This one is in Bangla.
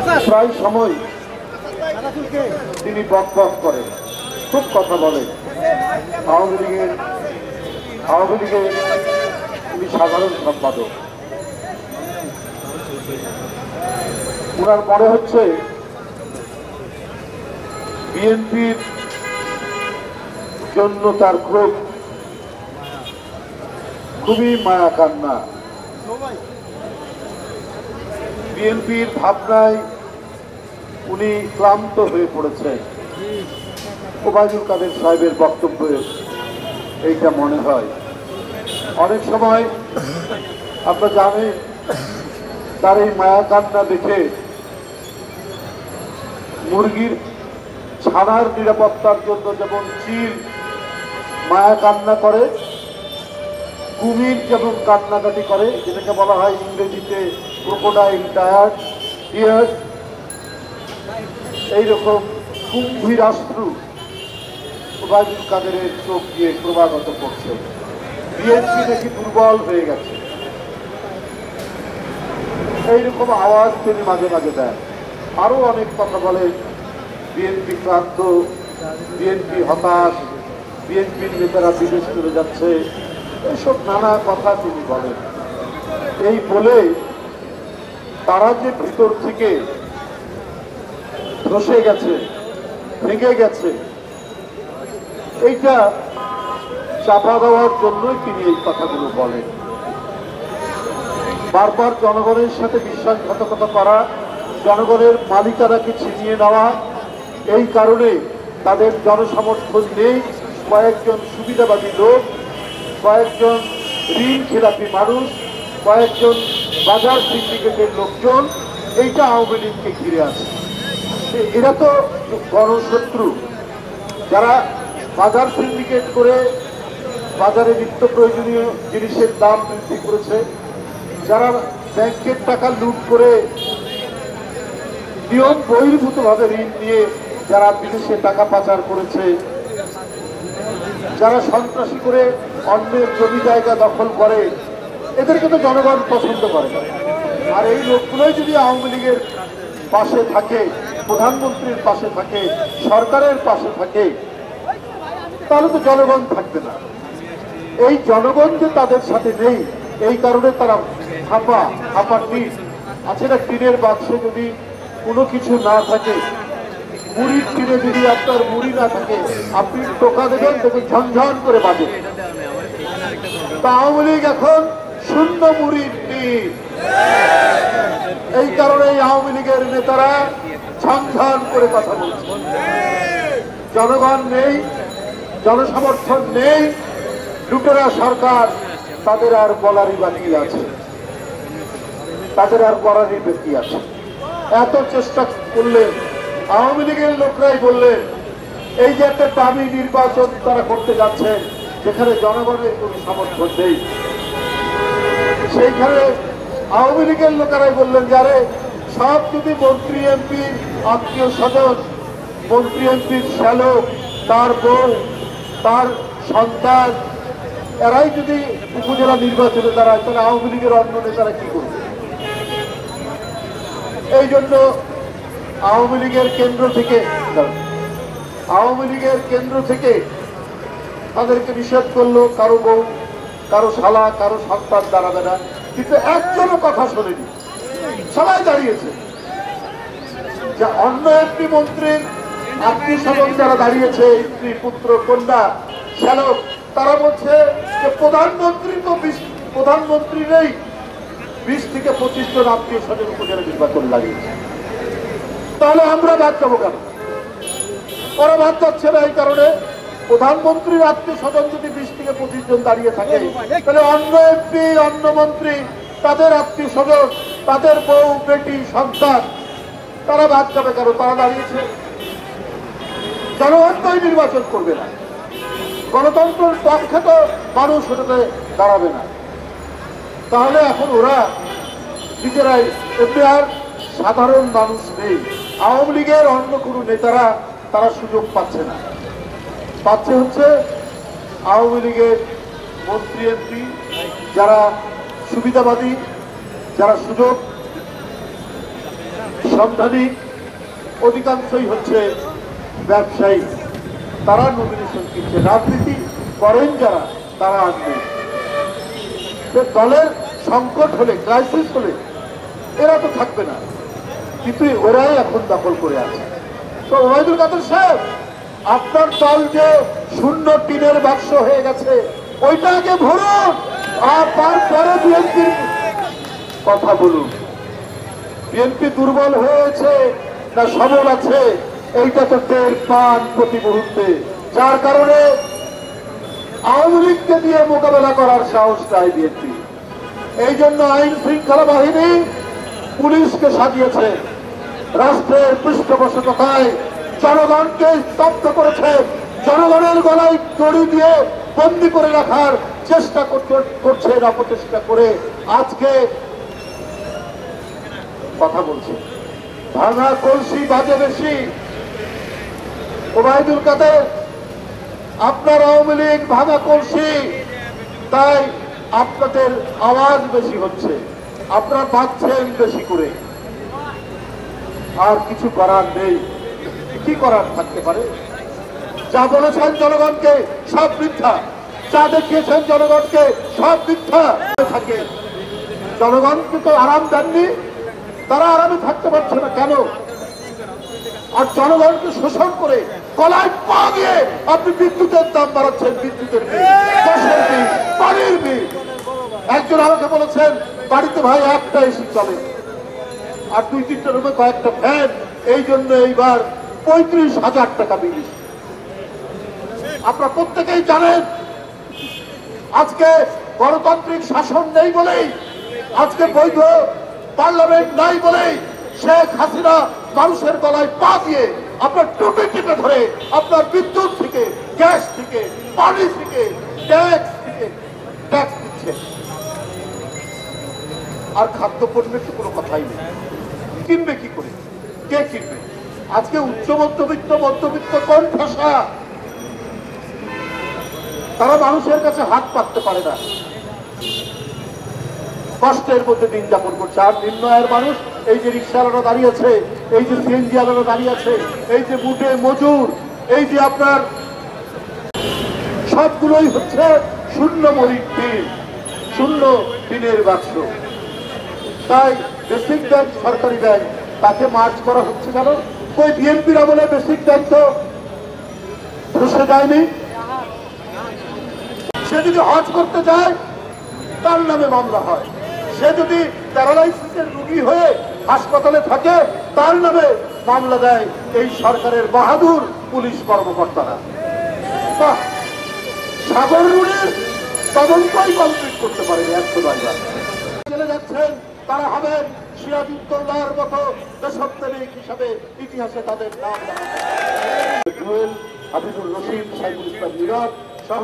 প্রায় সময় তিনি বক বক করেন, খুব কথা বলেন। আওয়ামী লীগের তিনি সাধারণ সম্পাদক। ওনার মনে হচ্ছে বিএনপির জন্য তার খুবই মায়া কান্না। বিএনপির ভাবনায় উনি ক্লান্ত হয়ে পড়েছেন। ওবায়দুল কাদের সাহেবের বক্তব্যে এইটা মনে হয়। অনেক সময় আপনারা জানেন, তার এই মায়া কান্না দেখে মুরগির ছানার নিরাপত্তার জন্য যেমন চিল মায়া কান্না করে, কুমির যেমন কান্নাকাটি করে, যেটাকে বলা হয় ইংরেজিতে ক্রোকোডাইল টিয়ার্স, এইরকম কুম্ভীরাশ্রু ওবায়দুল কাদেরের চোখ দিয়ে ক্রমাগত পড়ছে। বিএনপি নাকি দুর্বল হয়ে গেছে, এইরকম আওয়াজ তিনি মাঝে মাঝে দেন। আরো অনেক কথা বলেন, বিএনপি ক্লান্ত, বিএনপি হতাশ, বিএনপির নেতারা বিদেশ চলে যাচ্ছে, এসব নানা কথা তিনি বলেন। এই বলে তারা যে ভিতর থেকে ধসে গেছে, ভেঙে গেছে, এইটা চাপা দেওয়ার জন্যই তিনি এই কথাগুলো বলেন। বারবার জনগণের সাথে বিশ্বাসঘাতকতা করা, জনগণের মালিকানাকে ছিনিয়ে নেওয়া, এই কারণে তাদের জনসমর্থন নেই। কয়েকজন সুবিধাবাদী লোক, কয়েকজন ঋণ খেলাপি মানুষ, কয়েকজন বাজার সিন্ডিকেটের লোকজন এইটা আওয়ামী লীগকে ঘিরে আছে। এরা তো গণশত্রু, যারা বাজার সিন্ডিকেট করে বাজারে নিত্য প্রয়োজনীয় জিনিসের দাম বৃদ্ধি করেছে, যারা ব্যাংকের টাকা লুট করে নিয়ম বহির্ভূতভাবে ঋণ নিয়ে যারা বিদেশে টাকা পাচার করেছে, যারা সন্ত্রাসী করে অন্যের জমি জায়গা দখল করে, এদেরকে তো জনগণ পছন্দ করে না। আর এই লোকগুলোই যদি আওয়ামী লীগের পাশে থাকে, প্রধানমন্ত্রীর পাশে থাকে, সরকারের পাশে থাকে, তাহলে তো জনগণ থাকবে না। এই জনগণ যে তাদের সাথে নেই, এই কারণে তারা হাঁপা টিন আছে না, টিনের বাক্সে যদি কোনো কিছু না থাকে, মুড়ির টিনে যদি আপনার মুড়ি না থাকে, আপনি টোকা দেবেন, দেখুন ঝনঝন করে বাজে। তা আওয়ামী লীগ এখন শূন্য মুড়ির টিন। এই কারণে আওয়ামী লীগের নেতারা ঝনঝন করে কথা বলছে। জনগণ নেই, জনসমর্থন নেই, লুটেরা সরকার, তাদের আর বলারই বাকি আছে, তাদের আর করারই বাকি আছে। এত চেষ্টা করলেন, আওয়ামী লীগের লোকরাই বললেন এই যে একটা দামি নির্বাচন তারা করতে যাচ্ছেন, যেখানে জনগণের কোন সমর্থন নেই, সেইখানে আওয়ামী লীগের লোকেরাই বললেন যারে সব যদি মন্ত্রী এমপির আত্মীয় স্বজন, মন্ত্রী এমপির শ্যালক, তার বউ, তার সন্তান, এরাই যদি উপজেলা নির্বাচনে দাঁড়ায়, তাহলে আওয়ামী লীগের অন্য নেতারা কি করবে? এই জন্য আওয়ামী লীগের কেন্দ্র থেকে তাদেরকে নিষেধ করলো, কারো বউ, কারো শালা, কারো সন্তান দাঁড়াবে না। কিন্তু একজনও কথা শোনেনি, সবাই দাঁড়িয়েছে। যা অন্য একটি মন্ত্রীর আত্মীয় স্বজন যারা দাঁড়িয়েছে, স্ত্রী, পুত্র, কন্যা, শ্যালক, তারা বলছে যে প্রধানমন্ত্রী নেই, 20 থেকে 25 জন আত্মীয় স্বজন উপজেলা নির্বাচন লাগিয়েছে। তাহলে আমরা বাদ যাবো কেন? ওরা বাদ যাচ্ছে না। এই কারণে প্রধানমন্ত্রীর আত্মীয় স্বজন যদি 20 থেকে 25 জন দাঁড়িয়ে থাকে, তাহলে অন্য এমপি, অন্য মন্ত্রী, তাদের আত্মীয় স্বজন, তাদের বউ, বেটি, সন্তান, তারা বাদ যাবে কেন? তারা দাঁড়িয়েছে। জনগণ তো নির্বাচন করবে না, গণতন্ত্রের পক্ষে তো মানুষ ওটাতে দাঁড়াবে না। তাহলে এখন ওরা নিজেরাই, এতে আর সাধারণ মানুষ নেই। আওয়ামী লীগের অন্য কোনো নেতারা তারা সুযোগ পাচ্ছে না, পাচ্ছে হচ্ছে আওয়ামী লীগের মন্ত্রী এমপি, যারা সুবিধাবাদী, যারা সুযোগ অনুসন্ধানী, অধিকাংশই হচ্ছে ব্যবসায়ী। তারা নমিনেশন কিনছে, রাজনীতি করেন যারা তারা আসবে। দলের সংকট হলে, ক্রাইসিস হলে এরা তো থাকবে না, কিন্তু ওরাই এখন দখল করে আছে। তো ওবায়দুল কাদের সাহেব, আপনার দল যে শূন্য টিনের বাক্স হয়ে গেছে ওইটা আগে ভরুন, আর তারপরে বিএনপির কথা বলুন। বিএনপি দুর্বল হয়েছে না সবল আছে এইটা তো টের পান প্রতি মুহূর্তে, যার কারণে আওয়ামী লীগকে দিয়ে মোকাবেলা করার সাহস নাই বিএনপি। এই জন্য আইন শৃঙ্খলা বাহিনী পুলিশকে সাজিয়েছে, রাষ্ট্রের পৃষ্ঠপোষকতায় জনগণকে স্তব্ধ করেছে, জনগণের গলায় দড়ি দিয়ে বন্দী করে রাখার চেষ্টা করছে, অপচেষ্টা করে আজকে কথা বলছে। ভাঙা কলসি বাজে বেশি। ওবায়দুল কাদের, আপনার আওয়ামী লীগ ভাঙা কলসি, তাই আপনাদের আওয়াজ বেশি হচ্ছে, আপনারা বাঁচছেন বেশি করে। আর কিছু করার নেই। কি করার থাকতে পারে? যা বলেছেন জনগণকে সব মিথ্যা, যা দেখিয়েছেন জনগণকে সব মিথ্যা থাকে। জনগণকে তো আরাম দেননি, তারা আরামে থাকতে পারছে না কেন? আর জনগণকে শোষণ করে গলায় পা দিয়ে আপনি বিদ্যুতের দাম বাড়াচ্ছেন, বিদ্যুতের বিল, গ্যাসের বিল, পানির বিল। একজন আমাকে বলেছেন বাড়িতে ভাই একটা এসি চলে আর 2-3টা রুমে কয়েকটা ফ্যান, এই জন্য এইবার 35,000 টাকা বিল। আপনারা প্রত্যেকেই জানেন আজকে গণতান্ত্রিক শাসন নেই বলেই, আজকে বৈধ পার্লামেন্ট নাই বলেই শেখ হাসিনা মানুষের গলায় পা দিয়ে আপনার টুপি টিপে ধরে আপনার বিদ্যুৎ থেকে, গ্যাস থেকে, পানি থেকে, ট্যাক্স দিচ্ছে। আর খাদ্যপণ্যের তো কোনো কথাই নেই। কিনবে কি করে? কে কিনবে? আজকে উচ্চ মধ্যবিত্ত, মধ্যবিত্ত কোন ঠসা, তারা মানুষের কাছে হাত পাততে পারে না, কষ্টের মধ্যে দিন যাপন করছে। আর নিম্ন আয়ের মানুষ, এই যে রিক্সাওয়ালারা দাঁড়িয়ে আছে, এই যে সিএনজি ওয়ালারা দাঁড়িয়ে আছে, এই যে বুটে মজুর, এই যে আপনার সবগুলোই হচ্ছে শূন্য মরিচ টিন, শূন্য টিনের বাক্স। তাই বেসিক ব্যাংক, সরকারি ব্যাংক, তাকে মার্চ করা হচ্ছে কেন? ওই বিএনপির আমলে বেসিক ব্যাংক তো ধসে যায়নি। সে যদি হজ করতে যায় তার নামে মামলা হয়, সে যদি প্যারালাইসিসের রোগী হয়ে হাসপাতালে থাকে তার নামে মামলা দেয় এই সরকারের বাহাদুর পুলিশ কর্মকর্তারা। সাগর রুনির তদন্তই কমপ্লিট করতে পারেনি 109 বার। চলে যাচ্ছেন, তারা হবেন সিরাজউদ্দৌলার মতো দেশপ্রেমিক হিসাবে ইতিহাসে তাদের নাম জুয়েল, হাফিজুর রশিদ, সাইফুল ইসলাম নীরব সহ